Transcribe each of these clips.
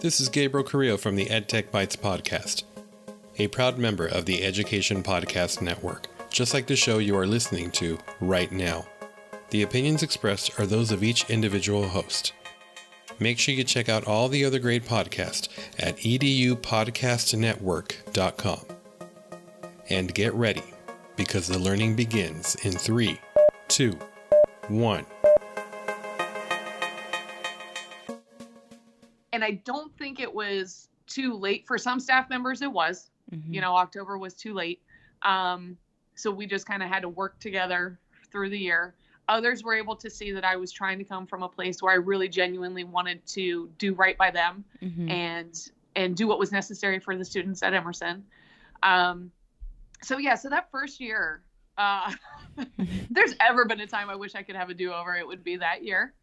This is Gabriel Carrillo from the EdTech Bites podcast, a proud member of the Education Podcast Network, just like the show you are listening to right now. The opinions expressed are those of each individual host. Make sure you check out all the other great podcasts at edupodcastnetwork.com. And get ready, because the learning begins in 3, 2, 1. And I don't think it was too late. For some staff members, it was. October was too late. So we just kind of had to work together through the year. Others were able to see that I was trying to come from a place where I really genuinely wanted to do right by them and do what was necessary for the students at Emerson. So that first year, if there's ever been a time I wish I could have a do-over, it would be that year.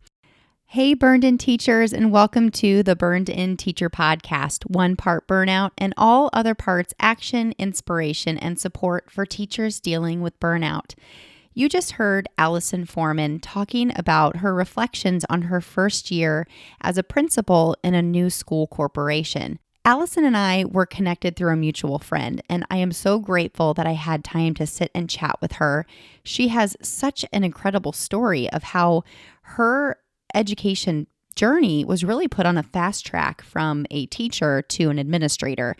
Hey, Burned-In teachers, and welcome to the Burned-In Teacher Podcast, one part burnout and all other parts action, inspiration, and support for teachers dealing with burnout. You just heard Alison Forman talking about her reflections on her first year as a principal in a new school corporation. Alison and I were connected through a mutual friend, and I am so grateful that I had time to sit and chat with her. She has such an incredible story of how her education journey was really put on a fast track from a teacher to an administrator.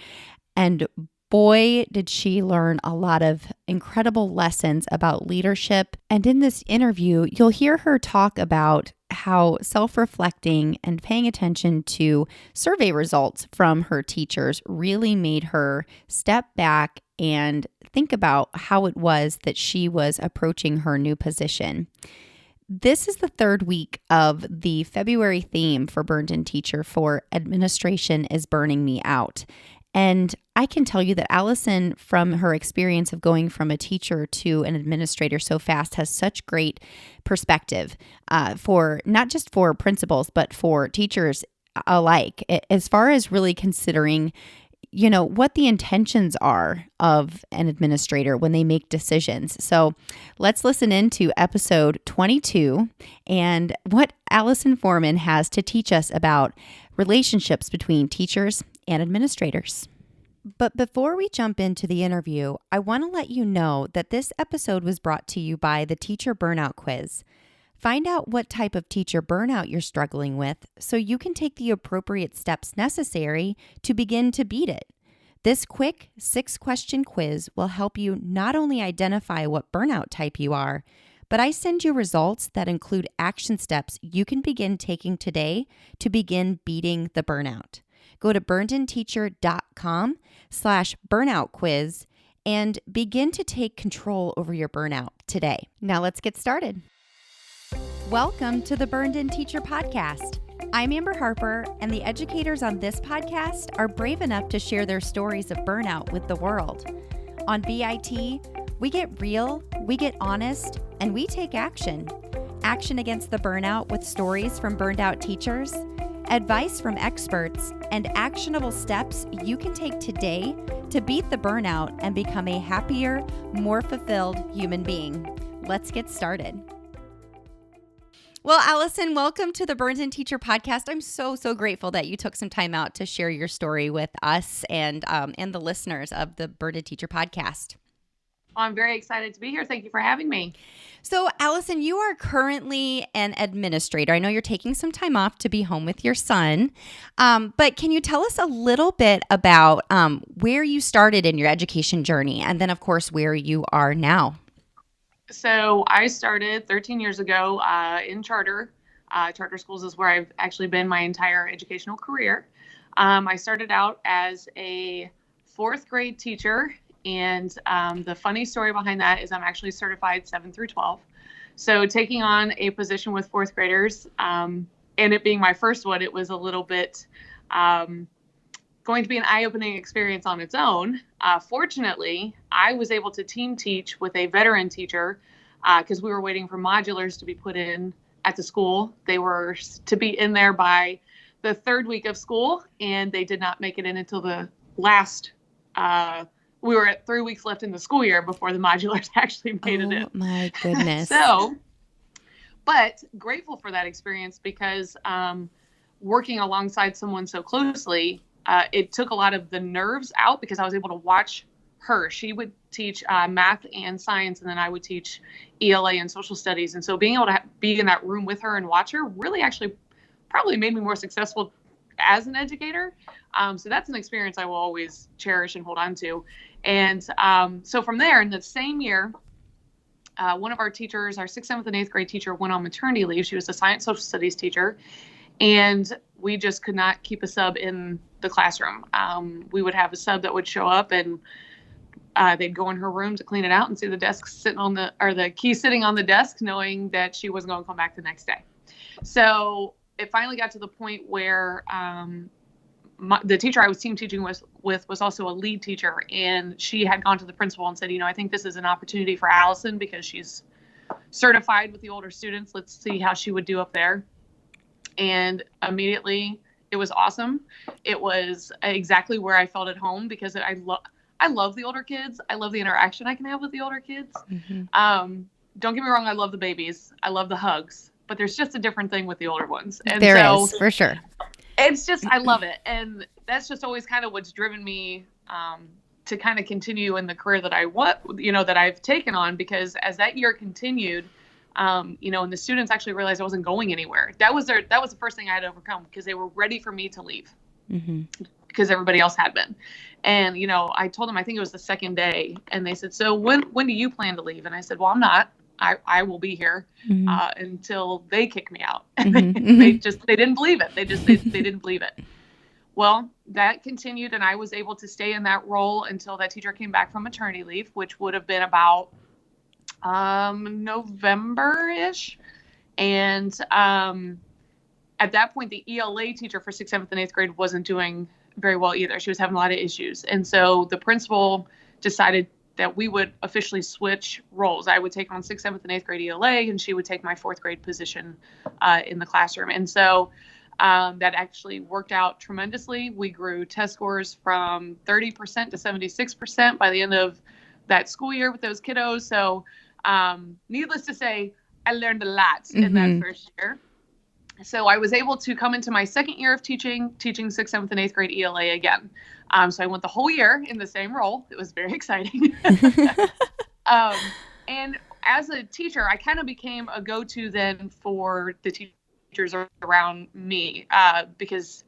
And boy, did she learn a lot of incredible lessons about leadership. And in this interview, you'll hear her talk about how self-reflecting and paying attention to survey results from her teachers really made her step back and think about how it was that she was approaching her new position. This is the third week of the February theme for Burned-In Teacher for Administration is Burning Me Out. And I can tell you that Alison, from her experience of going from a teacher to an administrator so fast, has such great perspective for not just for principals, but for teachers alike, as far as really considering what the intentions are of an administrator when they make decisions. So let's listen into episode 22 and what Alison Forman has to teach us about relationships between teachers and administrators. But before we jump into the interview, I want to let you know that this episode was brought to you by the Teacher Burnout Quiz. Find out what type of teacher burnout you're struggling with so you can take the appropriate steps necessary to begin to beat it. This quick 6-question quiz will help you not only identify what burnout type you are, but I send you results that include action steps you can begin taking today to begin beating the burnout. Go to burnedinteacher.com/burnout quiz and begin to take control over your burnout today. Now let's get started. Welcome to the Burned-In Teacher Podcast. I'm Amber Harper, and the educators on this podcast are brave enough to share their stories of burnout with the world. On BIT, we get real, we get honest, and we take action. Action against the burnout with stories from burned out teachers, advice from experts, and actionable steps you can take today to beat the burnout and become a happier, more fulfilled human being. Let's get started. Well, Alison, welcome to the Burned-In Teacher Podcast. I'm so grateful that you took some time out to share your story with us and the listeners of the Burned-In Teacher Podcast. I'm very excited to be here. Thank you for having me. So, Alison, you are currently an administrator. I know you're taking some time off to be home with your son, but can you tell us a little bit about where you started in your education journey and then, of course, where you are now? So I started 13 years ago in charter. Charter schools is where I've actually been my entire educational career. I started out as a 4th grade teacher, and the funny story behind that is I'm actually certified 7 through 12. So taking on a position with 4th graders, and it being my first one, it was a little bit going to be an eye-opening experience on its own. Fortunately, I was able to team teach with a veteran teacher because we were waiting for modulars to be put in at the school. They were to be in there by the 3rd week of school, and they did not make it in until the last. We were at 3 weeks left in the school year before the modulars actually made it in. Oh my goodness. But grateful for that experience because working alongside someone so closely, it took a lot of the nerves out because I was able to watch her. She would teach math and science, and then I would teach ELA and social studies. And so being able to be in that room with her and watch her really actually probably made me more successful as an educator. So that's an experience I will always cherish and hold on to. And so from there, in the same year, one of our teachers, our 6th, 7th, and 8th grade teacher, went on maternity leave. She was a science social studies teacher. And we just could not keep a sub in the classroom. We would have a sub that would show up, and they'd go in her room to clean it out and see the desk sitting on the key sitting on the desk, knowing that she wasn't going to come back the next day. So it finally got to the point where the teacher I was team teaching with was also a lead teacher, and she had gone to the principal and said, I think this is an opportunity for Allison because she's certified with the older students. Let's see how she would do up there. And immediately it was awesome. It was exactly where I felt at home because I love the older kids. I love the interaction I can have with the older kids. Mm-hmm. Don't get me wrong. I love the babies. I love the hugs, but there's just a different thing with the older ones. And there is, for sure. It's just, I love it. And that's just always kind of what's driven me to kind of continue in the career that that I've taken on, because as that year continued, and the students actually realized I wasn't going anywhere. That was the first thing I had to overcome, because they were ready for me to leave. Mm-hmm. Because everybody else had been. And, I told them, I think it was the second day, and they said, so when do you plan to leave? And I said, well, I'm not. I will be here until they kick me out. Mm-hmm. they didn't believe it. They didn't believe it. Well, that continued, and I was able to stay in that role until that teacher came back from maternity leave, which would have been about November-ish. And at that point, the ELA teacher for 6th, 7th, and 8th grade wasn't doing very well either. She was having a lot of issues. And so the principal decided that we would officially switch roles. I would take on 6th, 7th, and 8th grade ELA, and she would take my 4th grade position in the classroom. And so that actually worked out tremendously. We grew test scores from 30% to 76% by the end of that school year with those kiddos. So needless to say, I learned a lot in that first year. So I was able to come into my second year of teaching 6th, 7th, and 8th grade ELA again. So I went the whole year in the same role. It was very exciting. And as a teacher, I kind of became a go-to then for the teachers around me because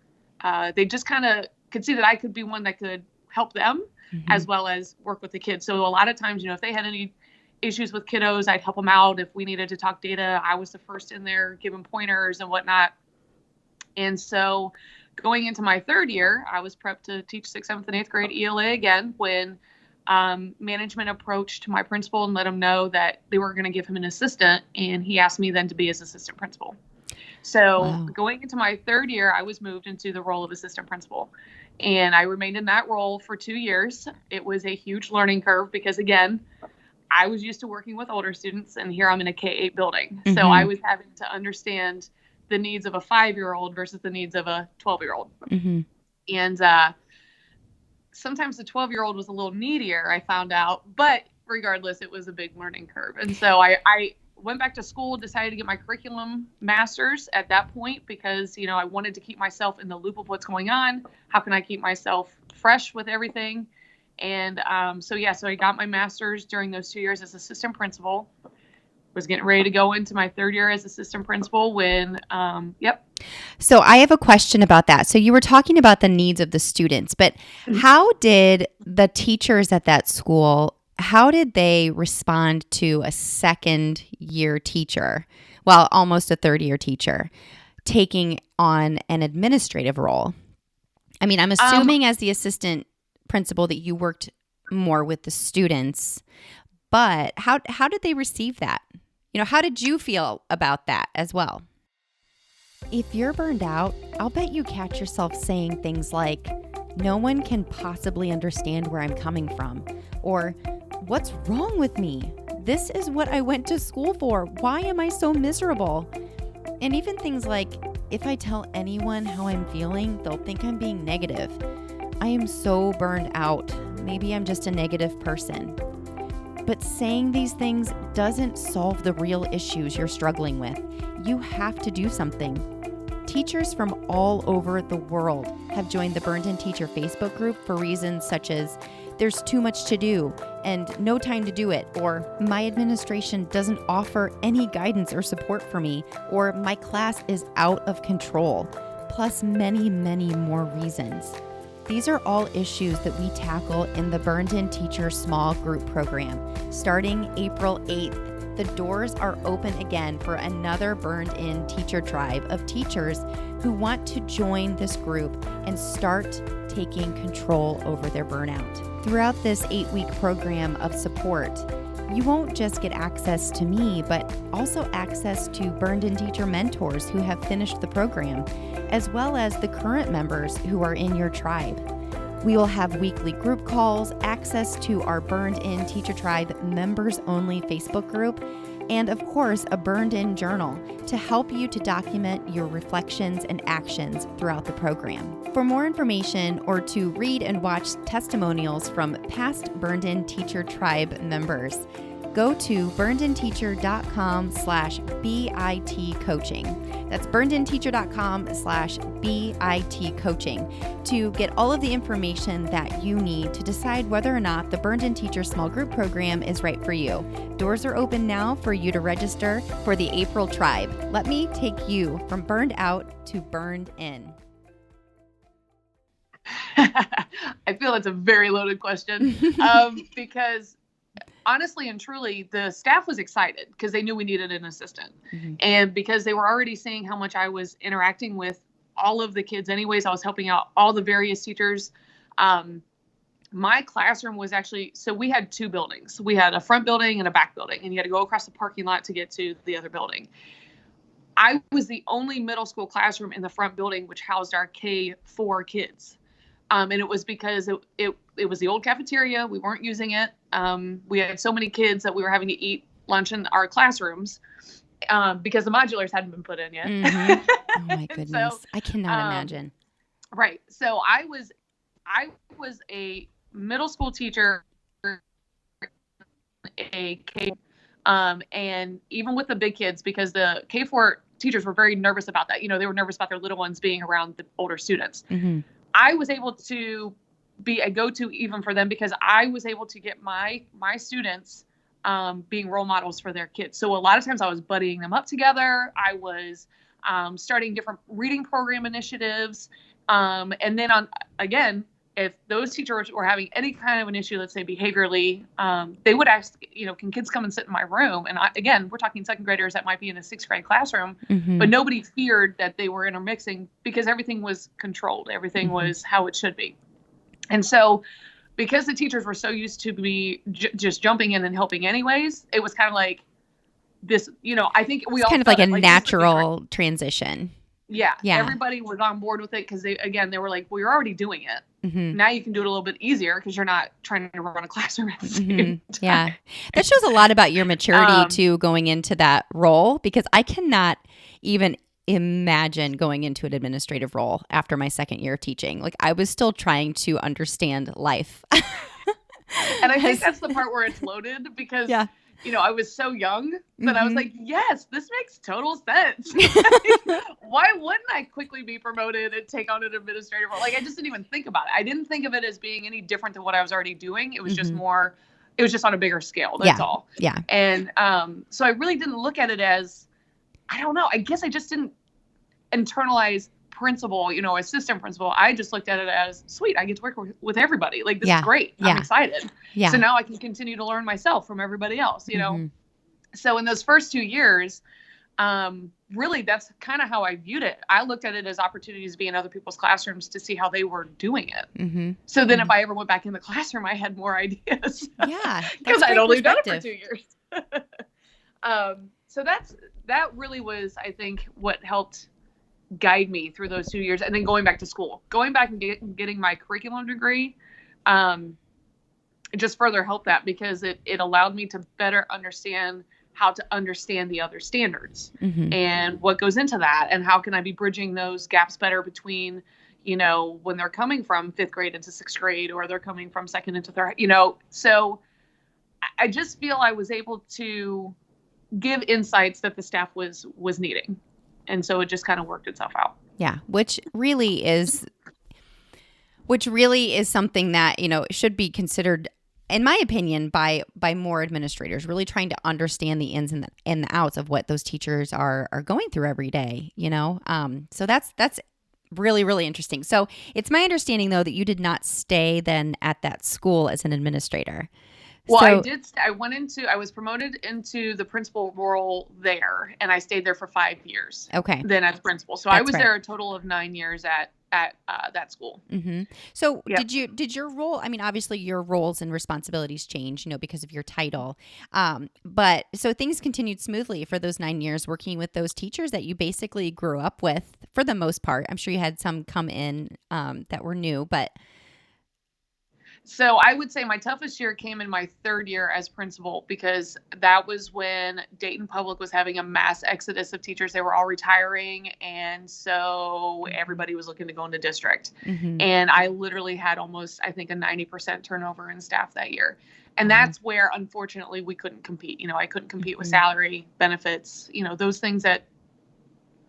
they just kind of could see that I could be one that could help them as well as work with the kids. So a lot of times, if they had any issues with kiddos, I'd help them out. If we needed to talk data, I was the first in there giving pointers and whatnot. And so going into my third year, I was prepped to teach 6th, 7th, and 8th grade ELA again when management approached my principal and let him know that they were going to give him an assistant, and he asked me then to be his assistant principal. So going into my third year, I was moved into the role of assistant principal, and I remained in that role for 2 years. It was a huge learning curve because, again, I was used to working with older students, and here I'm in a K-8 building. Mm-hmm. So I was having to understand the needs of a 5-year-old versus the needs of a 12-year-old. Mm-hmm. And sometimes the 12-year-old was a little needier, I found out. But regardless, it was a big learning curve. And so I went back to school, decided to get my curriculum master's at that point because, I wanted to keep myself in the loop of what's going on. How can I keep myself fresh with everything? And so I got my master's during those 2 years as assistant principal. Was getting ready to go into my third year as assistant principal when, So I have a question about that. So you were talking about the needs of the students, but how did the teachers at that school, how did they respond to a second year teacher, well, almost a third year teacher, taking on an administrative role? I mean, I'm assuming as the assistant principal that you worked more with the students, but how did they receive that? How did you feel about that as well? If you're burned out, I'll bet you catch yourself saying things like, no one can possibly understand where I'm coming from, or what's wrong with me? This is what I went to school for. Why am I so miserable? And even things like, if I tell anyone how I'm feeling, they'll think I'm being negative. I am so burned out. Maybe I'm just a negative person. But saying these things doesn't solve the real issues you're struggling with. You have to do something. teachers from all over the world have joined the Burned-In Teacher Facebook group for reasons such as there's too much to do and no time to do it, or my administration doesn't offer any guidance or support for me, or my class is out of control, plus many, many more reasons. These are all issues that we tackle in the Burned-In Teacher Small Group Program. Starting April 8th, the doors are open again for another Burned-In Teacher tribe of teachers who want to join this group and start taking control over their burnout. Throughout this 8-week program of support, you won't just get access to me, but also access to Burned-In Teacher mentors who have finished the program, as well as the current members who are in your tribe. We will have weekly group calls, access to our Burned-In Teacher Tribe members-only Facebook group, and of course, a Burned-In journal to help you to document your reflections and actions throughout the program. For more information or to read and watch testimonials from past Burned-In Teacher Tribe members, go to burnedinteacher.com/BIT coaching. That's burnedinteacher.com/BIT coaching to get all of the information that you need to decide whether or not the Burned-In Teacher Small Group Program is right for you. Doors are open now for you to register for the April Tribe. Let me take you from burned out to burned in. I feel it's a very loaded question because honestly and truly, the staff was excited because they knew we needed an assistant. Mm-hmm. And because they were already seeing how much I was interacting with all of the kids anyways, I was helping out all the various teachers. My classroom was actually, so we had two buildings. We had a front building and a back building, and you had to go across the parking lot to get to the other building. I was the only middle school classroom in the front building which housed our K4 kids. And it was because it was the old cafeteria. We weren't using it. We had so many kids that we were having to eat lunch in our classrooms because the modulars hadn't been put in yet. Mm-hmm. Oh my goodness. So, I cannot imagine. Right. So I was a middle school teacher, a K, and even with the big kids, because the K4 teachers were very nervous about that. You know, they were nervous about their little ones being around the older students. Mm-hmm. I was able to be a go-to even for them because I was able to get my students being role models for their kids. So a lot of times I was buddying them up together. I was starting different reading program initiatives. And then again, if those teachers were having any kind of an issue, let's say behaviorally, they would ask, can kids come and sit in my room? And again, we're talking second graders that might be in a 6th grade classroom, mm-hmm. but nobody feared that they were intermixing because everything was controlled. Everything mm-hmm. was how it should be. And so because the teachers were so used to me just jumping in and helping anyways, it was kind of like this, I think we all kind of like a natural transition. Yeah. Everybody was on board with it because they were like, well, you're already doing it. Mm-hmm. Now you can do it a little bit easier because you're not trying to run a classroom at the same time. Yeah. That shows a lot about your maturity too, going into that role, because I cannot even imagine going into an administrative role after my second year of teaching. Like I was still trying to understand life. And I think that's the part where it's loaded because I was so young that mm-hmm. I was like, yes, this makes total sense. Why wouldn't I quickly be promoted and take on an administrative role? Like, I just didn't even think about it. I didn't think of it as being any different than what I was already doing. It was mm-hmm. it was just on a bigger scale. That's all. Yeah. And so I really didn't look at it as, I don't know, I guess I just didn't internalize principal, assistant principal. I just looked at it as, sweet, I get to work with everybody. Like, this is great. I'm excited. Yeah. So now I can continue to learn myself from everybody else, Mm-hmm. So in those first 2 years, really, that's kind of how I viewed it. I looked at it as opportunities to be in other people's classrooms to see how they were doing it. Mm-hmm. So then if I ever went back in the classroom, I had more ideas. Yeah. Because I'd only done it for 2 years. So that really was, I think, what helped guide me through those 2 years. And then going back to school, going back and getting my curriculum degree, it just further helped that because it allowed me to better understand how to understand the other standards mm-hmm. and what goes into that. And how can I be bridging those gaps better between, when they're coming from 5th grade into 6th grade, or they're coming from 2nd into 3rd, so I just feel I was able to give insights that the staff was needing. And so it just kind of worked itself out. Yeah. Which really is something that, should be considered, in my opinion, by more administrators, really trying to understand the ins and the outs of what those teachers are going through every day, So that's really, really interesting. So it's my understanding, though, that you did not stay then at that school as an administrator. Well, So, I did. I was promoted into the principal role there, and I stayed there for 5 years. Okay. Then as principal. So I was there a total of 9 years at that school. Mm-hmm. So Yep. did your role, I mean, obviously your roles and responsibilities change, because of your title. But so things continued smoothly for those 9 years working with those teachers that you basically grew up with for the most part. I'm sure you had some come in that were new, but. So I would say my toughest year came in my 3rd year as principal, because that was when Dayton Public was having a mass exodus of teachers. They were all retiring, and so everybody was looking to go into district. Mm-hmm. And I literally had almost, I think, a 90% turnover in staff that year. And that's where, unfortunately, we couldn't compete. I couldn't compete with salary, benefits, those things that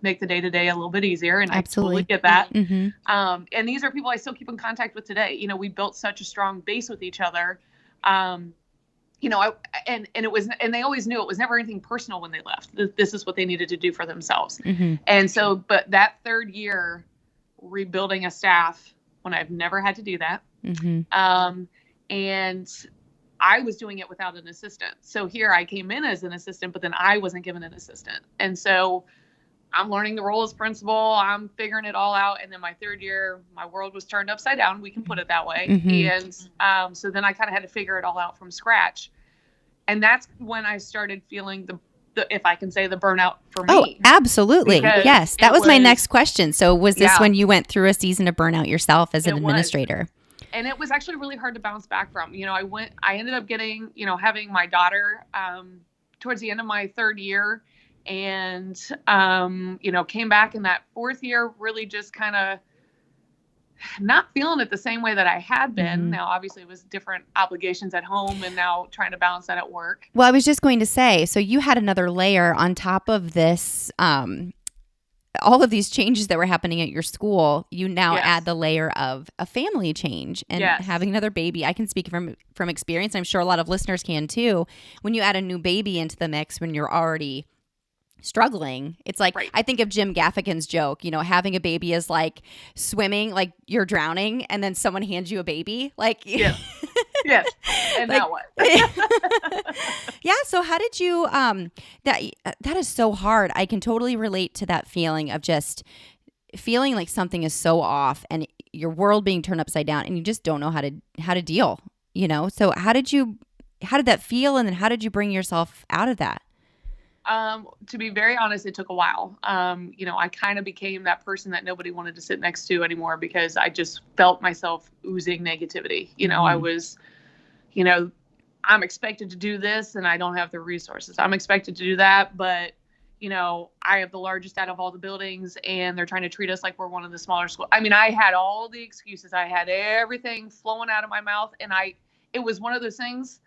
make the day-to-day a little bit easier. And Absolutely. I totally get that. Mm-hmm. And these are people I still keep in contact with today. We built such a strong base with each other. And they always knew it was never anything personal when they left. This is what they needed to do for themselves. Mm-hmm. And so, but that 3rd year, rebuilding a staff when I've never had to do that. Mm-hmm. And I was doing it without an assistant. So here I came in as an assistant, but then I wasn't given an assistant. And so I'm learning the role as principal. I'm figuring it all out. And then my 3rd year, my world was turned upside down. We can put it that way. Mm-hmm. And so then I kind of had to figure it all out from scratch. And that's when I started feeling the if I can say, the burnout for me. Oh, absolutely. Yes. That was my next question. So was this when you went through a season of burnout yourself as an administrator? And it was actually really hard to bounce back from. I ended up getting, having my daughter towards the end of my 3rd year. And, came back in that 4th year, really just kind of not feeling it the same way that I had been. Mm-hmm. Now, obviously, it was different obligations at home, and now trying to balance that at work. Well, I was just going to say, so you had another layer on top of this, all of these changes that were happening at your school. You now add the layer of a family change and having another baby. I can speak from experience. I'm sure a lot of listeners can too. When you add a new baby into the mix, when you're already struggling, it's like, I think of Jim Gaffigan's joke, having a baby is like swimming, like you're drowning, and then someone hands you a baby, like yes, and like, now what? Yeah. So how did you? That is so hard. I can totally relate to that feeling of just feeling like something is so off, and your world being turned upside down, and you just don't know how to deal. So how did that feel, and then how did you bring yourself out of that? To be very honest, it took a while. I kind of became that person that nobody wanted to sit next to anymore, because I just felt myself oozing negativity. I was, I'm expected to do this and I don't have the resources. I'm expected to do that, but, I have the largest out of all the buildings, and they're trying to treat us like we're one of the smaller schools. I mean, I had all the excuses. I had everything flowing out of my mouth, and it was one of those things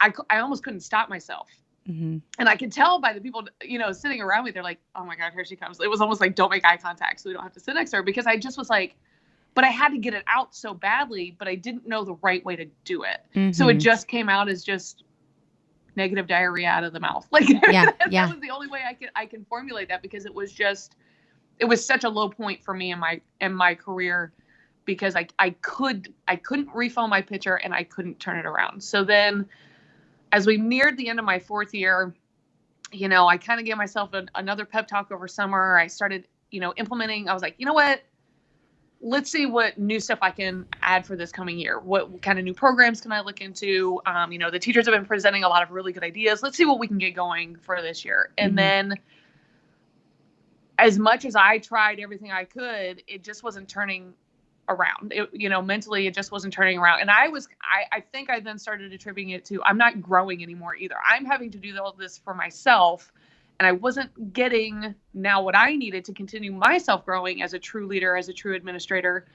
I almost couldn't stop myself. Mm-hmm. And I could tell by the people, sitting around me, they're like, oh my God, here she comes. It was almost like, don't make eye contact so we don't have to sit next to her, because I just was like, but I had to get it out so badly, but I didn't know the right way to do it. Mm-hmm. So it just came out as just negative diarrhea out of the mouth. Like that was the only way I can formulate that, because it was such a low point for me in my career, because I couldn't refill my pitcher, and I couldn't turn it around. So then, as we neared the end of my 4th year, I kind of gave myself another pep talk over summer. I started, implementing. I was like, you know what? Let's see what new stuff I can add for this coming year. What kind of new programs can I look into? The teachers have been presenting a lot of really good ideas. Let's see what we can get going for this year. And then, as much as I tried everything I could, it just wasn't turning around. Mentally, it just wasn't turning around. And I think I then started attributing it to, I'm not growing anymore either. I'm having to do all this for myself. And I wasn't getting now what I needed to continue myself growing as a true leader, as a true administrator,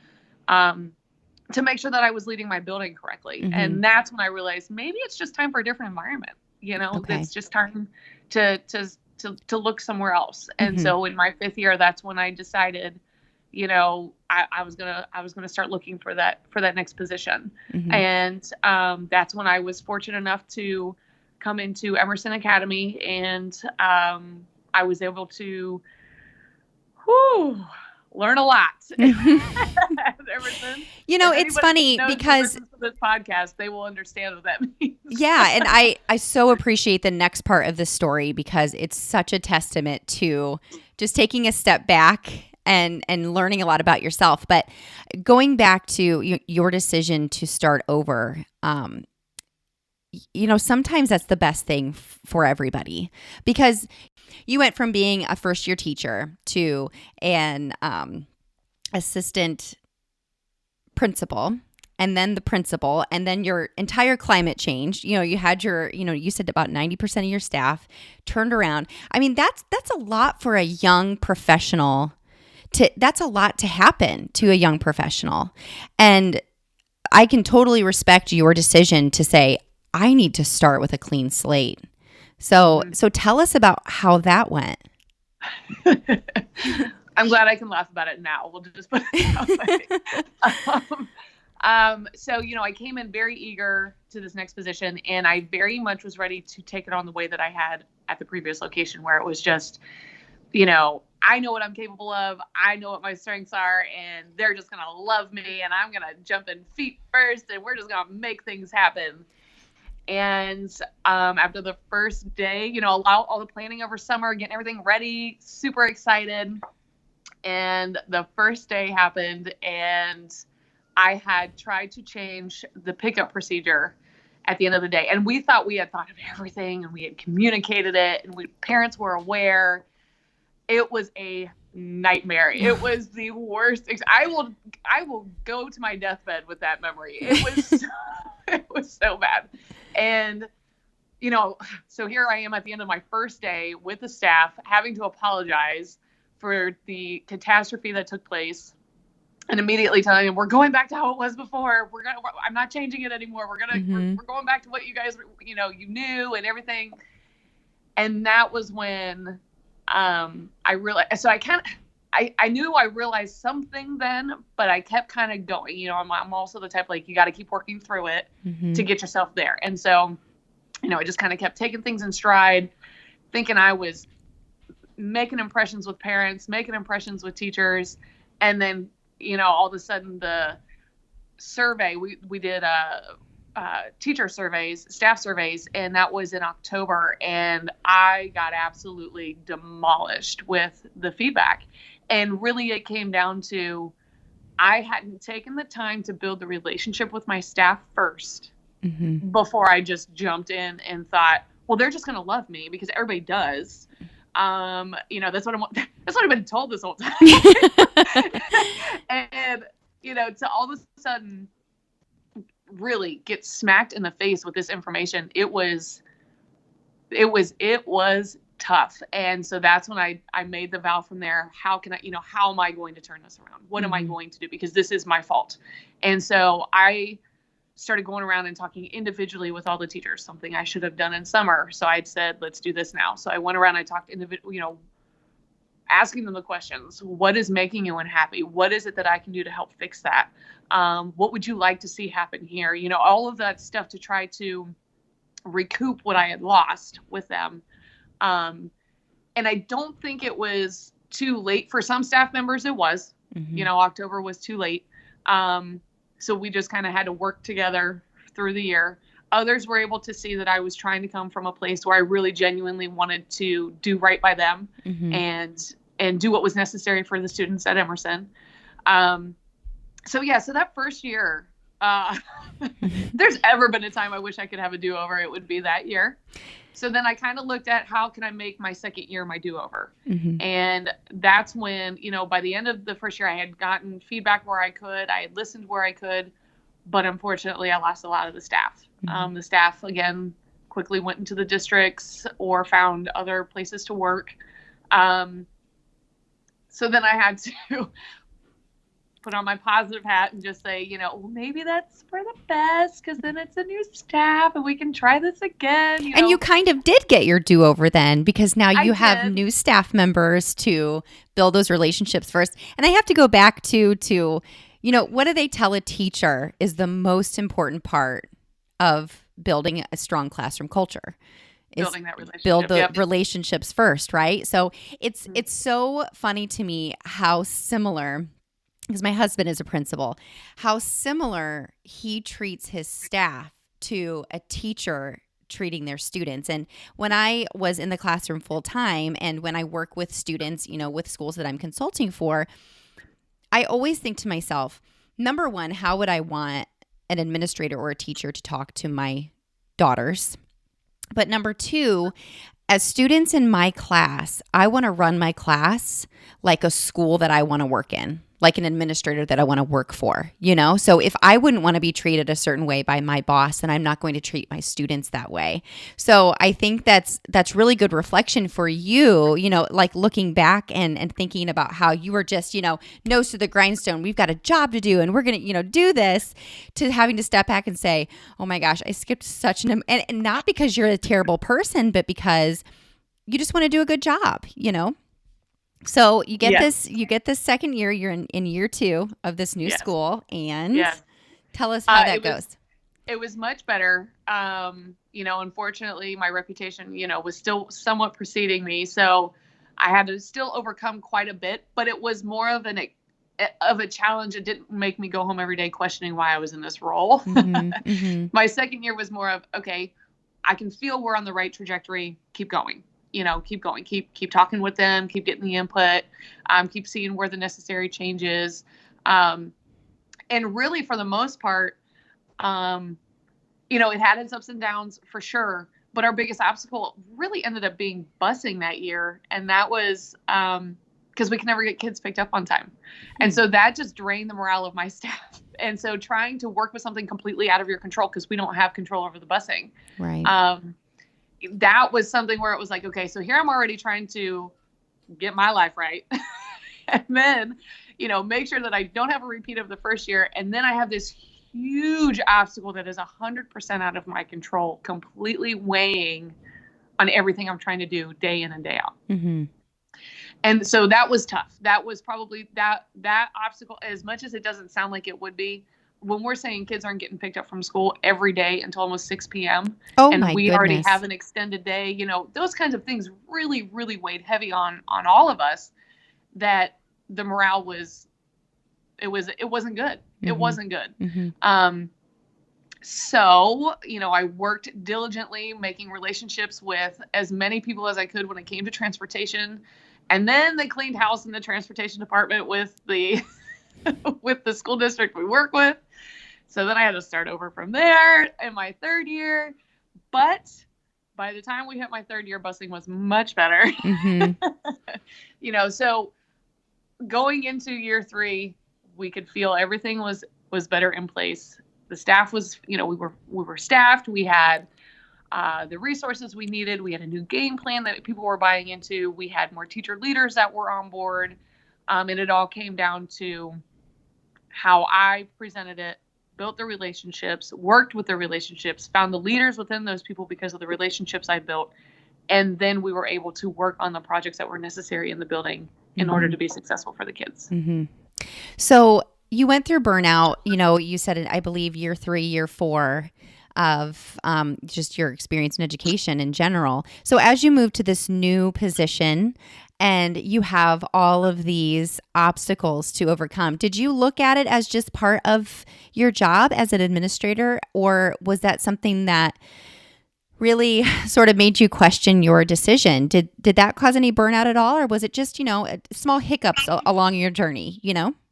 to make sure that I was leading my building correctly. Mm-hmm. And that's when I realized maybe it's just time for a different environment. It's just time to look somewhere else. And so in my 5th year, that's when I decided, I was gonna start looking for that next position. And that's when I was fortunate enough to come into Emerson Academy, and I was able to learn a lot at Emerson. It's funny because this podcast, they will understand what that means. Yeah, and I so appreciate the next part of the story because it's such a testament to just taking a step back and learning a lot about yourself. But going back to your decision to start over, sometimes that's the best thing for everybody, because you went from being a first-year teacher to an assistant principal, and then the principal, and then your entire climate changed. You had you said about 90% of your staff turned around. I mean, that's a lot for a young professional. That's a lot to happen to a young professional. And I can totally respect your decision to say, I need to start with a clean slate. So tell us about how that went. I'm glad I can laugh about it now. We'll just put it that way. So, I came in very eager to this next position, and I very much was ready to take it on the way that I had at the previous location, where it was just, I know what I'm capable of. I know what my strengths are, and they're just going to love me, and I'm going to jump in feet first, and we're just going to make things happen. And after the first day, all the planning over summer, getting everything ready, super excited. And the first day happened, and I had tried to change the pickup procedure at the end of the day. And we thought we had thought of everything, and we had communicated it, and parents were aware. It was a nightmare. It was the worst. I will go to my deathbed with that memory. It was so bad. And, so here I am at the end of my first day with the staff, having to apologize for the catastrophe that took place, and immediately telling them, we're going back to how it was before. I'm not changing it anymore. We're going back to what you guys, you knew and everything. And that was when, I realized, so I knew I realized something then, but I kept kind of going. I'm also the type, you got to keep working through it to get yourself there. And so, I just kind of kept taking things in stride, thinking I was making impressions with parents, making impressions with teachers. And then, all of a sudden the survey, we did teacher surveys, staff surveys, and that was in October. And I got absolutely demolished with the feedback. And really it came down to, I hadn't taken the time to build the relationship with my staff first before I just jumped in and thought, well, they're just going to love me because everybody does. That's what I've been told this whole time. And, to all of a sudden really get smacked in the face with this information, it was tough. And so that's when I made the vow from there. How am I going to turn this around? What am I going to do? Because this is my fault. And so I started going around and talking individually with all the teachers, something I should have done in summer. So I'd said, let's do this now. So I went around, I talked asking them the questions. What is making you unhappy? What is it that I can do to help fix that? What would you like to see happen here? All of that stuff to try to recoup what I had lost with them. And I don't think it was too late. For some staff members, it was. October was too late. So we just kind of had to work together through the year. Others were able to see that I was trying to come from a place where I really genuinely wanted to do right by them and do what was necessary for the students at Emerson. So that first year, there's ever been a time I wish I could have a do-over, it would be that year. So then I kind of looked at how can I make my second year my do-over? And that's when, by the end of the first year, I had gotten feedback where I could, I had listened where I could, but unfortunately I lost a lot of the staff. The staff, again, quickly went into the districts or found other places to work. So then I had to put on my positive hat and just say, well, maybe that's for the best because then it's a new staff and we can try this again. And you kind of did get your do-over then because now you have did. new staff members to build those relationships first. And I have to go back to what do they tell a teacher is the most important part of building a strong classroom culture? Building that relationship. Build the relationships first, right? So it's so funny to me how similar, because my husband is a principal, how similar he treats his staff to a teacher treating their students. And when I was in the classroom full time and when I work with students, with schools that I'm consulting for, I always think to myself, number one, how would I want an administrator or a teacher to talk to my daughters? But number two, as students in my class, I want to run my class like a school that I want to work in, like an administrator that I want to work for, So if I wouldn't want to be treated a certain way by my boss, then I'm not going to treat my students that way. So I think that's really good reflection for you, like looking back and thinking about how you were just, nose to the grindstone. We've got a job to do and we're going to, do this, to having to step back and say, oh my gosh, I skipped such and not because you're a terrible person, but because you just want to do a good job, So you get this second year, you're in year 2 of this new school, and tell us how that goes. It was much better. Unfortunately my reputation, was still somewhat preceding me. So I had to still overcome quite a bit, but it was more of a challenge. It didn't make me go home every day questioning why I was in this role. My second year was more of, okay, I can feel we're on the right trajectory. Keep going. Keep going, keep talking with them, keep getting the input, keep seeing where the necessary changes. And really for the most part, it had its ups and downs for sure, but our biggest obstacle really ended up being busing that year. And that was, because we could never get kids picked up on time. And so that just drained the morale of my staff. And so trying to work with something completely out of your control, because we don't have control over the busing. Right. That was something where it was like, okay, so here I'm already trying to get my life right. And then, make sure that I don't have a repeat of the first year. And then I have this huge obstacle that is 100% out of my control, completely weighing on everything I'm trying to do day in and day out. Mm-hmm. And so that was tough. That was probably that obstacle, as much as it doesn't sound like it would be. When we're saying kids aren't getting picked up from school every day until almost 6 p.m. and we already have an extended day, those kinds of things really, really weighed heavy on all of us, that the morale it wasn't good. Mm-hmm. It wasn't good. Mm-hmm. So, I worked diligently making relationships with as many people as I could when it came to transportation. And then they cleaned house in the transportation department with the school district we work with. So then I had to start over from there in my third year. But by the time we hit my third year, busing was much better. Mm-hmm. So going into year 3, we could feel everything was better in place. The staff was, we were staffed. We had the resources we needed. We had a new game plan that people were buying into. We had more teacher leaders that were on board. And it all came down to how I presented it, built the relationships, worked with the relationships, found the leaders within those people because of the relationships I built. And then we were able to work on the projects that were necessary in the building in order to be successful for the kids. Mm-hmm. So you went through burnout, you said it, I believe year 3, year 4 of just your experience in education in general. So as you move to this new position and you have all of these obstacles to overcome, did you look at it as just part of your job as an administrator, or was that something that really sort of made you question your decision? Did that cause any burnout at all, or was it just, small hiccups along your journey,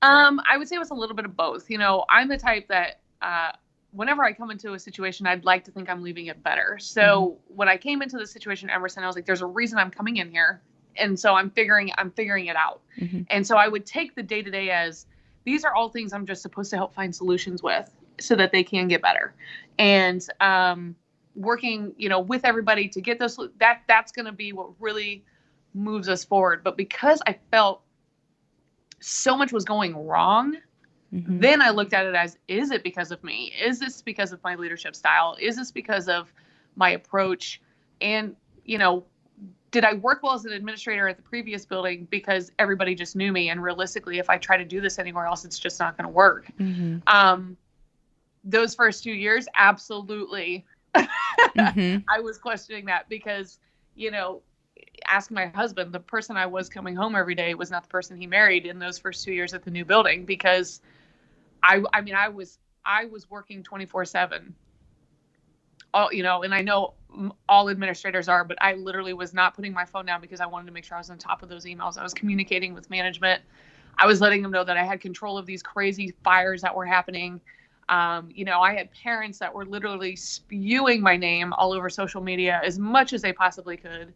I would say it was a little bit of both. I'm the type that whenever I come into a situation, I'd like to think I'm leaving it better. So when I came into the situation at Emerson, I was like, there's a reason I'm coming in here. And so I'm figuring it out. Mm-hmm. And so I would take the day-to-day as, these are all things I'm just supposed to help find solutions with so that they can get better. And working, with everybody to get those, that's going to be what really moves us forward. But because I felt so much was going wrong, Then I looked at it as, is it because of me? Is this because of my leadership style? Is this because of my approach? And, did I work well as an administrator at the previous building because everybody just knew me? And realistically, if I try to do this anywhere else, it's just not going to work. Those first 2 years, absolutely. I was questioning that because, ask my husband, the person I was coming home every day was not the person he married in those first 2 years at the new building, because I was working 24/7. And I know all administrators are, but I literally was not putting my phone down because I wanted to make sure I was on top of those emails. I was communicating with management. I was letting them know that I had control of these crazy fires that were happening. I had parents that were literally spewing my name all over social media as much as they possibly could.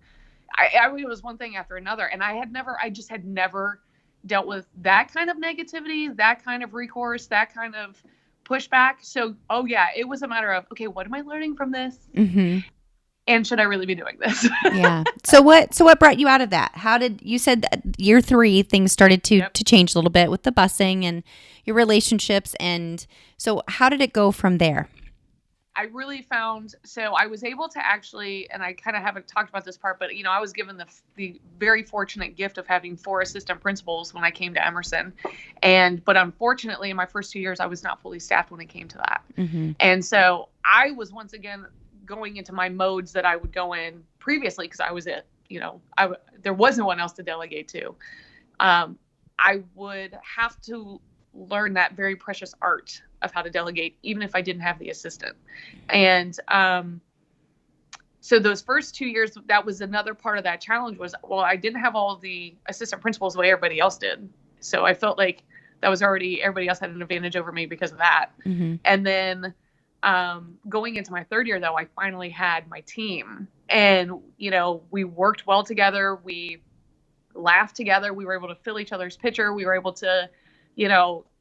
It was one thing after another. And I just had never dealt with that kind of negativity, that kind of recourse, that kind of pushback. So, it was a matter of, okay, what am I learning from this? And should I really be doing this? Yeah. So what brought you out of that? You said that year 3, things started to change a little bit with the busing and your relationships. And so how did it go from there? I really found, so I was able to actually, and I kind of haven't talked about this part, but I was given the very fortunate gift of having 4 assistant principals when I came to Emerson. But unfortunately, in my first 2 years, I was not fully staffed when it came to that. And so I was once again going into my modes that I would go in previously, because I was there was no one else to delegate to. I would have to learn that very precious art of how to delegate, even if I didn't have the assistant. And so those first 2 years, that was another part of that challenge was, I didn't have all the assistant principals the way everybody else did. So I felt like that was already, everybody else had an advantage over me because of that. And then going into my 3rd year, though, I finally had my team, and, we worked well together. We laughed together. We were able to fill each other's pitcher. We were able to,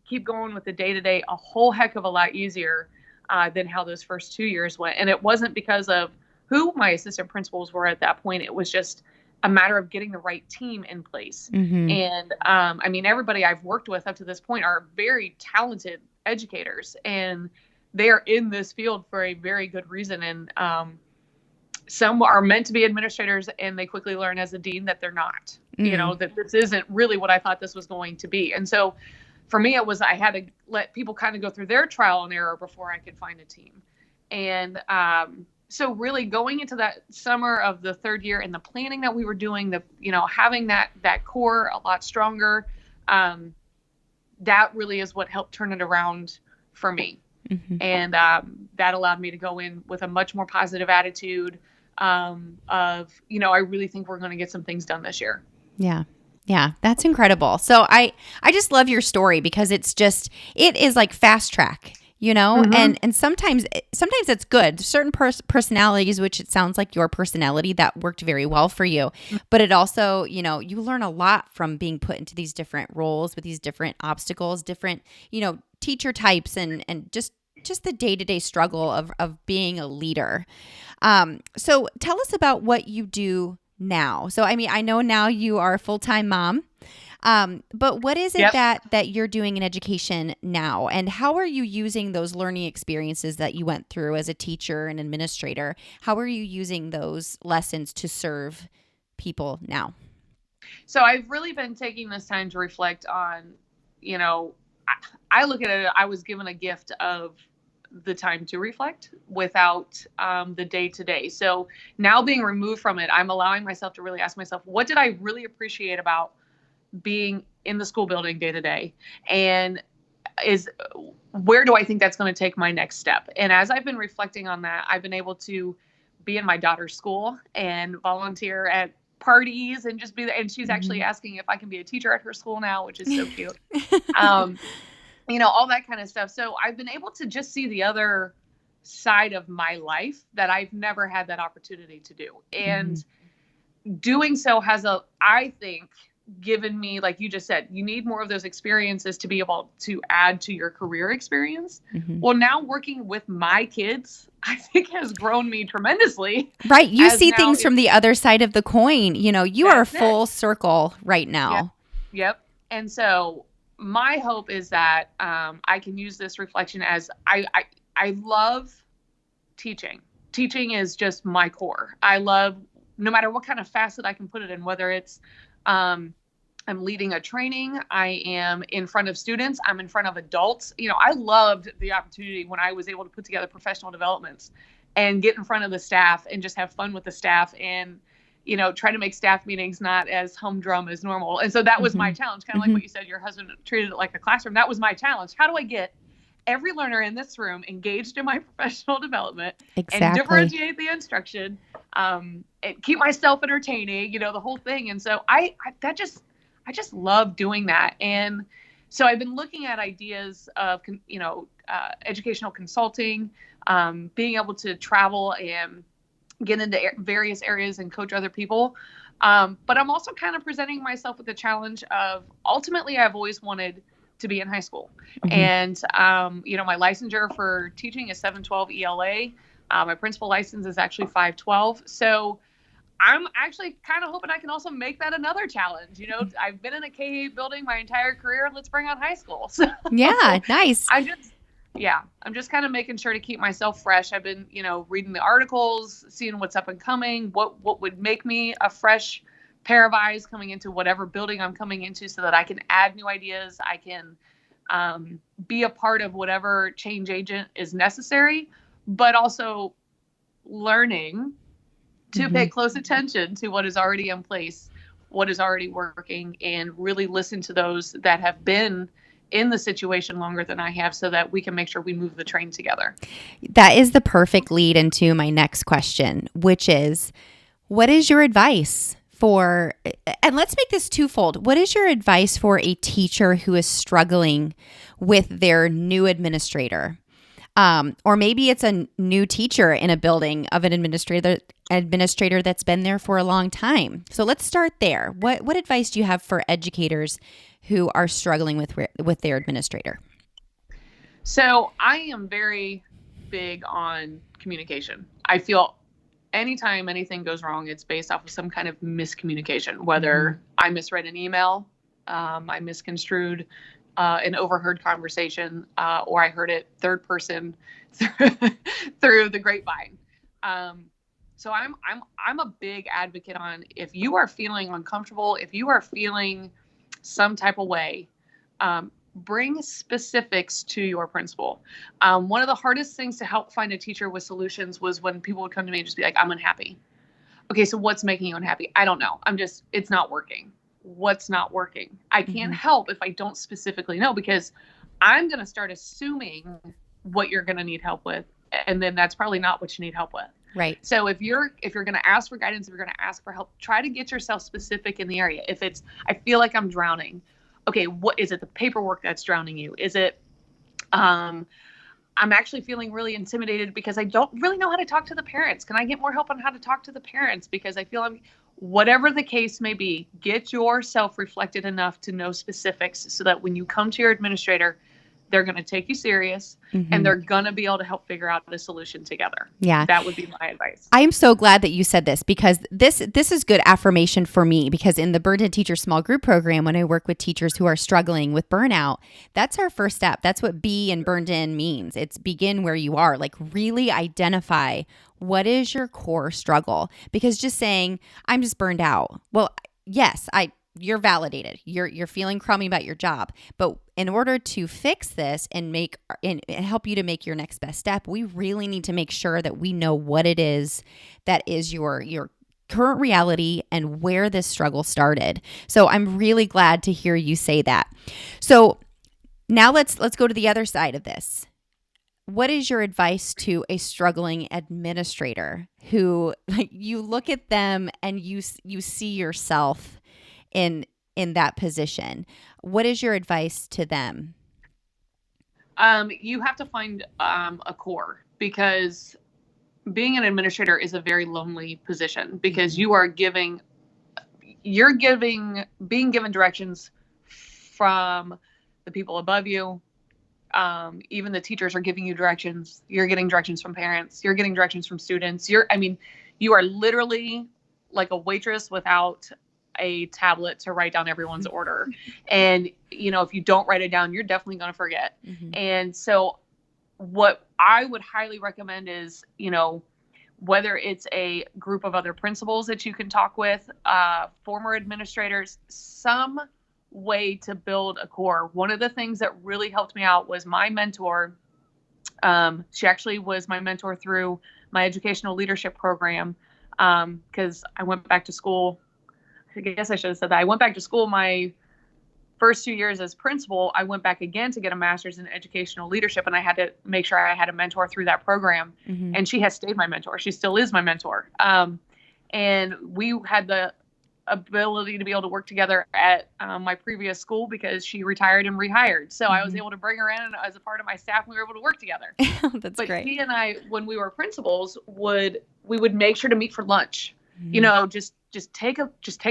keep going with the day-to-day a whole heck of a lot easier than how those first 2 years went. And it wasn't because of who my assistant principals were at that point. It was just a matter of getting the right team in place. And everybody I've worked with up to this point are very talented educators, and they are in this field for a very good reason. And some are meant to be administrators, and they quickly learn as a dean that they're not, that this isn't really what I thought this was going to be. And so for me, it was, I had to let people kind of go through their trial and error before I could find a team. And so really going into that summer of the 3rd year and the planning that we were doing, having that core a lot stronger, that really is what helped turn it around for me. And that allowed me to go in with a much more positive attitude of, I really think we're going to get some things done this year. Yeah. Yeah, that's incredible. So I just love your story, because it is like fast track, and sometimes it's good. Certain personalities, which it sounds like your personality, that worked very well for you. But it also, you learn a lot from being put into these different roles with these different obstacles, different, teacher types, and just the day-to-day struggle of being a leader. So tell us about what you do now. So, I know now you are a full-time mom, but what is it that you're doing in education now, and how are you using those learning experiences that you went through as a teacher and administrator? How are you using those lessons to serve people now? So I've really been taking this time to reflect on, I look at it, I was given a gift of the time to reflect without the day-to-day. So now being removed from it, I'm allowing myself to really ask myself, what did I really appreciate about being in the school building day-to-day? And where do I think that's going to take my next step? And as I've been reflecting on that, I've been able to be in my daughter's school and volunteer at parties and just be there. And she's actually asking if I can be a teacher at her school now, which is so cute. All that kind of stuff. So I've been able to just see the other side of my life that I've never had that opportunity to do. And doing so has I think, given me, like you just said, you need more of those experiences to be able to add to your career experience. Well, now working with my kids, I think has grown me tremendously. Right. You see things from the other side of the coin. You are full circle right now. Yep. And so my hope is that I can use this reflection as I love teaching. Teaching is just my core. I love, no matter what kind of facet I can put it in, whether it's I'm leading a training, I am in front of students, I'm in front of adults. I loved the opportunity when I was able to put together professional developments and get in front of the staff and just have fun with the staff and try to make staff meetings not as humdrum as normal. And so that was my challenge, kind of like what you said, your husband treated it like a classroom. That was my challenge. How do I get every learner in this room engaged in my professional development and differentiate the instruction, and keep myself entertaining, the whole thing. And so I just love doing that. And so I've been looking at ideas of, educational consulting, being able to travel and get into various areas and coach other people. But I'm also kind of presenting myself with the challenge of, ultimately, I've always wanted to be in high school. And, my licensure for teaching is 712 ELA. My principal license is actually 512. So I'm actually kind of hoping I can also make that another challenge. I've been in a K-8 building my entire career. Let's bring out high school. So yeah, nice. I'm just kind of making sure to keep myself fresh. I've been, reading the articles, seeing what's up and coming, what would make me a fresh pair of eyes coming into whatever building I'm coming into, so that I can add new ideas. I can be a part of whatever change agent is necessary, but also learning to pay close attention to what is already in place, what is already working, and really listen to those that have been in the situation longer than I have, so that we can make sure we move the train together. That is the perfect lead into my next question, which is, what is your advice for, and let's make this twofold. What is your advice for a teacher who is struggling with their new administrator? Or maybe it's a new teacher in a building of an administrator that's been there for a long time. So let's start there. What advice do you have for educators who are struggling with their administrator? So I am very big on communication. I feel anytime anything goes wrong, it's based off of some kind of miscommunication, whether I misread an email, I misconstrued an overheard conversation, or I heard it third person through the grapevine. So I'm a big advocate on, if you are feeling uncomfortable, if you are feeling some type of way, bring specifics to your principal. One of the hardest things to help find a teacher with solutions was when people would come to me and just be like, I'm unhappy. Okay, so what's making you unhappy? I don't know. It's not working. What's not working? I can't help if I don't specifically know, because I'm going to start assuming what you're going to need help with. And then that's probably not what you need help with. Right. So if you're going to ask for guidance, if you're going to ask for help, try to get yourself specific in the area. If it's, I feel like I'm drowning. Okay, what is it? The paperwork that's drowning you? Is it, I'm actually feeling really intimidated because I don't really know how to talk to the parents. Can I get more help on how to talk to the parents? Because I feel whatever the case may be, get yourself reflected enough to know specifics, so that when you come to your administrator, they're going to take you serious and they're going to be able to help figure out a solution together. Yeah. That would be my advice. I am so glad that you said this, because this is good affirmation for me, because in the Burned In Teacher Small Group Program, when I work with teachers who are struggling with burnout, that's our first step. That's what be and burned in means. It's begin where you are, like really identify what is your core struggle, because just saying I'm just burned out. Well, yes, you're validated. You're feeling crummy about your job. But in order to fix this and help you to make your next best step, we really need to make sure that we know what it is that is your current reality and where this struggle started. So I'm really glad to hear you say that. So now let's go to the other side of this. What is your advice to a struggling administrator who, like, you look at them and you see yourself in that position? What is your advice to them? You have to find a core, because being an administrator is a very lonely position, because being given directions from the people above you. Even the teachers are giving you directions. You're getting directions from parents. You're getting directions from students. You are literally like a waitress without a tablet to write down everyone's order. And, if you don't write it down, you're definitely going to forget. And so what I would highly recommend is, whether it's a group of other principals that you can talk with, former administrators, some way to build a core. One of the things that really helped me out was my mentor. She actually was my mentor through my educational leadership program, because I went back to school. I guess I should have said that. I went back to school my first 2 years as principal. I went back again to get a master's in educational leadership, and I had to make sure I had a mentor through that program. And she has stayed my mentor. She still is my mentor. And we had the ability to be able to work together at my previous school because she retired and rehired. So I was able to bring her in as a part of my staff, and we were able to work together. That's but great. He and I, when we were principals, we would make sure to meet for lunch. Just take a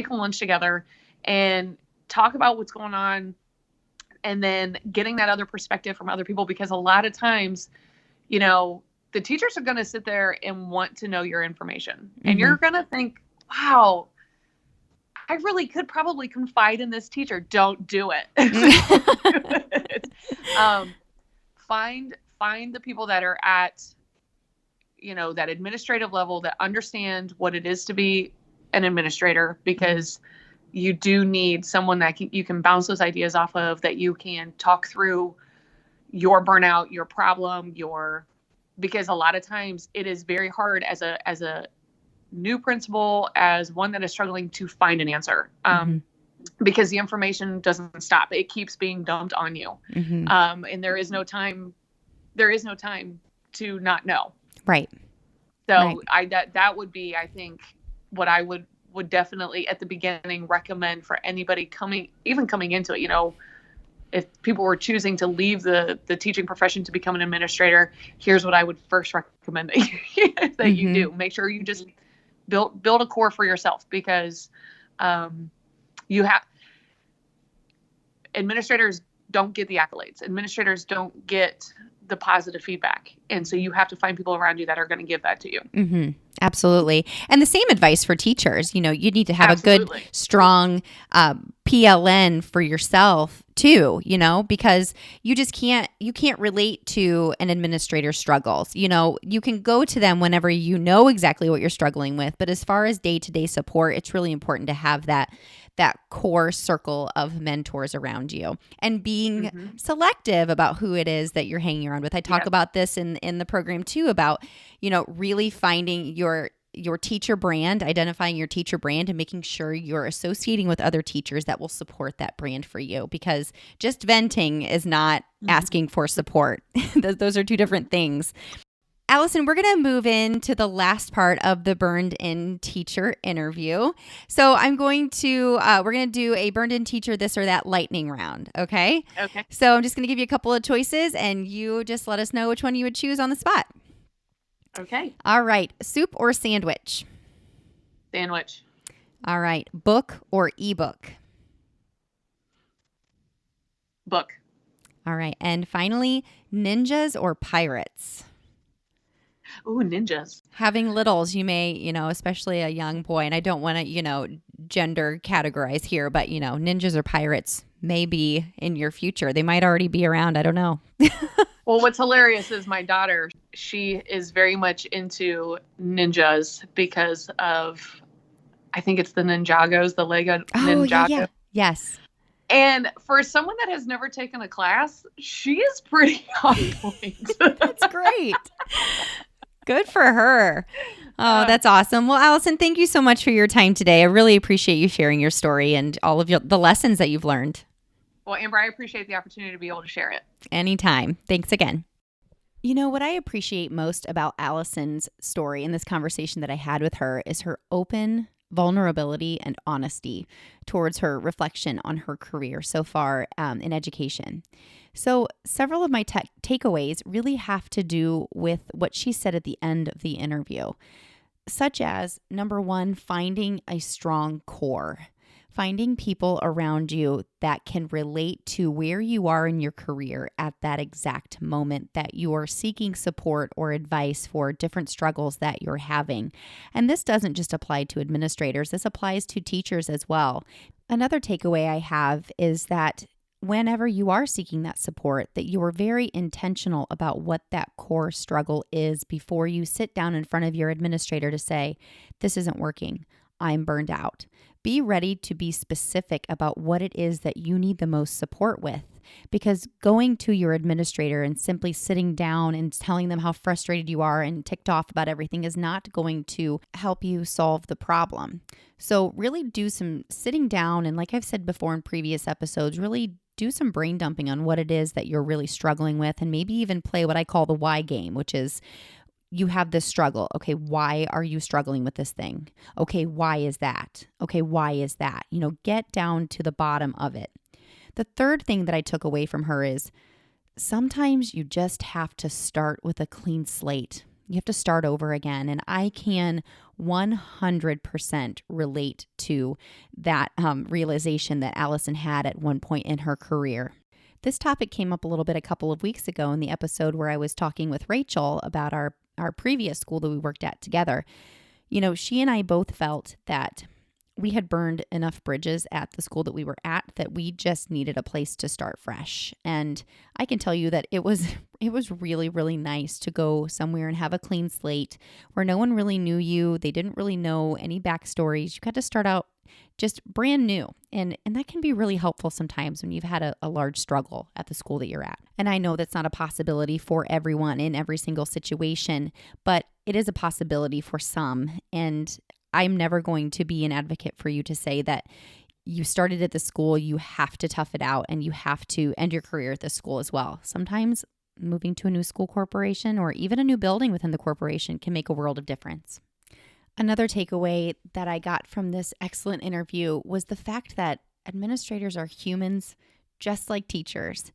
lunch together and talk about what's going on, and then getting that other perspective from other people, because a lot of times, the teachers are going to sit there and want to know your information, and you're going to think, wow, I really could probably confide in this teacher. Don't do it. Find the people that are at, that administrative level, that understand what it is to be an administrator, because you do need someone that you can bounce those ideas off of, that you can talk through your burnout, your problem, because a lot of times it is very hard as a new principal, as one that is struggling, to find an answer, because the information doesn't stop. It keeps being dumped on you. And there is no time to not know. Right. So that would be, I think, what I would definitely at the beginning recommend for anybody coming into it. If people were choosing to leave the teaching profession to become an administrator, here's what I would first recommend that you do. Make sure you just build a core for yourself, because administrators don't get the accolades. Administrators don't get the positive feedback. And so you have to find people around you that are going to give that to you. Absolutely. And the same advice for teachers. You need to have a good, strong PLN for yourself too, because you can't relate to an administrator's struggles. You can go to them whenever you know exactly what you're struggling with. But as far as day-to-day support, it's really important to have that core circle of mentors around you, and being selective about who it is that you're hanging around with. I talk about this in the program too, about, really finding your teacher brand, identifying your teacher brand, and making sure you're associating with other teachers that will support that brand for you, because just venting is not asking for support. Those are two different things. Alison, we're going to move into the last part of the Burned In Teacher interview. So we're going to do a Burned In Teacher this or that lightning round. Okay? Okay. So I'm just going to give you a couple of choices, and you just let us know which one you would choose on the spot. Okay. All right. Soup or sandwich? Sandwich. All right. Book or ebook? Book. All right. And finally, ninjas or pirates? Ooh, ninjas. Having littles, you may, especially a young boy, and I don't want to, gender categorize here, but, ninjas or pirates may be in your future. They might already be around. I don't know. Well, what's hilarious is my daughter, she is very much into ninjas because of, I think it's the Ninjagos, the Lego Ninjago. Yeah. Yes. And for someone that has never taken a class, she is pretty on point. That's great. Good for her. Oh, that's awesome. Well, Alison, thank you so much for your time today. I really appreciate you sharing your story and all of the lessons that you've learned. Well, Amber, I appreciate the opportunity to be able to share it. Anytime. Thanks again. What I appreciate most about Alison's story and this conversation that I had with her is her open vulnerability and honesty towards her reflection on her career so far in education. So several of my takeaways really have to do with what she said at the end of the interview, such as, number one, finding a strong core. Finding people around you that can relate to where you are in your career at that exact moment that you are seeking support or advice for different struggles that you're having. And this doesn't just apply to administrators, this applies to teachers as well. Another takeaway I have is that whenever you are seeking that support, that you are very intentional about what that core struggle is before you sit down in front of your administrator to say, this isn't working, I'm burned out. Be ready to be specific about what it is that you need the most support with, because going to your administrator and simply sitting down and telling them how frustrated you are and ticked off about everything is not going to help you solve the problem. So really do some sitting down, and like I've said before in previous episodes, really do some brain dumping on what it is that you're really struggling with, and maybe even play what I call the why game, which is you have this struggle. Okay, why are you struggling with this thing? Okay, why is that? Okay, why is that? Get down to the bottom of it. The third thing that I took away from her is sometimes you just have to start with a clean slate. You have to start over again. And I can 100% relate to that realization that Alison had at one point in her career. This topic came up a little bit a couple of weeks ago in the episode where I was talking with Rachel about our previous school that we worked at together. She and I both felt that we had burned enough bridges at the school that we were at that we just needed a place to start fresh. And I can tell you that it was really, really nice to go somewhere and have a clean slate where no one really knew you. They didn't really know any backstories. You got to start out just brand new. And that can be really helpful sometimes when you've had a large struggle at the school that you're at. And I know that's not a possibility for everyone in every single situation, but it is a possibility for some. And I'm never going to be an advocate for you to say that you started at the school, you have to tough it out, and you have to end your career at this school as well. Sometimes moving to a new school corporation or even a new building within the corporation can make a world of difference. Another takeaway that I got from this excellent interview was the fact that administrators are humans just like teachers.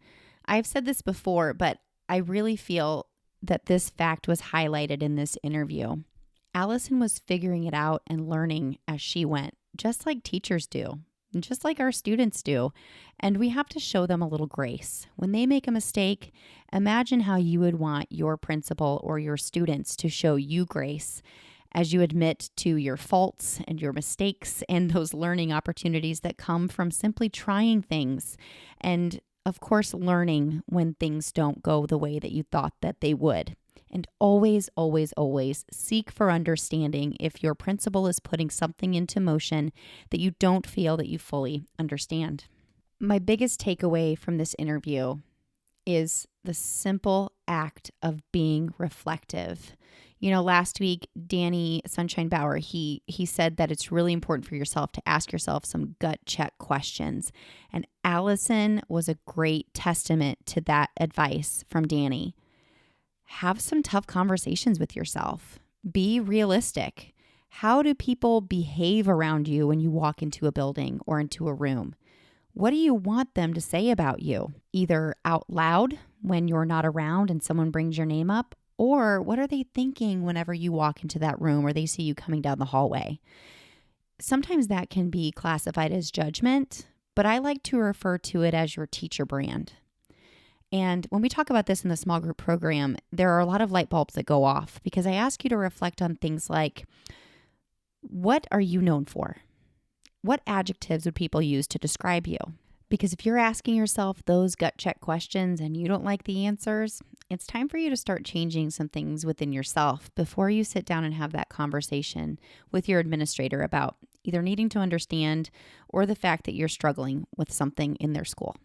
I've said this before, but I really feel that this fact was highlighted in this interview. Alison was figuring it out and learning as she went, just like teachers do, just like our students do. And we have to show them a little grace. When they make a mistake, imagine how you would want your principal or your students to show you grace as you admit to your faults and your mistakes and those learning opportunities that come from simply trying things. And of course, learning when things don't go the way that you thought that they would. And always, always, always seek for understanding if your principal is putting something into motion that you don't feel that you fully understand. My biggest takeaway from this interview is the simple act of being reflective. Last week, Danny Sunshine Bauer, he said that it's really important for yourself to ask yourself some gut check questions. And Alison was a great testament to that advice from Danny. Have some tough conversations with yourself. Be realistic. How do people behave around you when you walk into a building or into a room? What do you want them to say about you? Either out loud when you're not around and someone brings your name up, or what are they thinking whenever you walk into that room or they see you coming down the hallway? Sometimes that can be classified as judgment, but I like to refer to it as your teacher brand. And when we talk about this in the small group program, there are a lot of light bulbs that go off because I ask you to reflect on things like, what are you known for? What adjectives would people use to describe you? Because if you're asking yourself those gut check questions and you don't like the answers, it's time for you to start changing some things within yourself before you sit down and have that conversation with your administrator about either needing to understand or the fact that you're struggling with something in their school.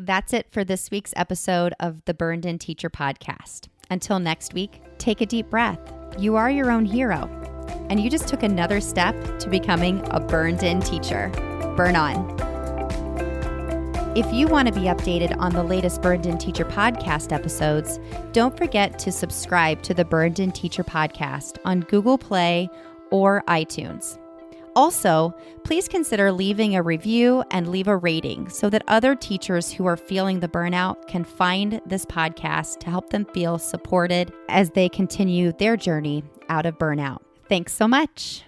That's it for this week's episode of the Burned In Teacher Podcast. Until next week, take a deep breath. You are your own hero, and you just took another step to becoming a burned in teacher. Burn on. If you want to be updated on the latest Burned In Teacher Podcast episodes, don't forget to subscribe to the Burned In Teacher Podcast on Google Play or iTunes. Also, please consider leaving a review and leave a rating so that other teachers who are feeling the burnout can find this podcast to help them feel supported as they continue their journey out of burnout. Thanks so much.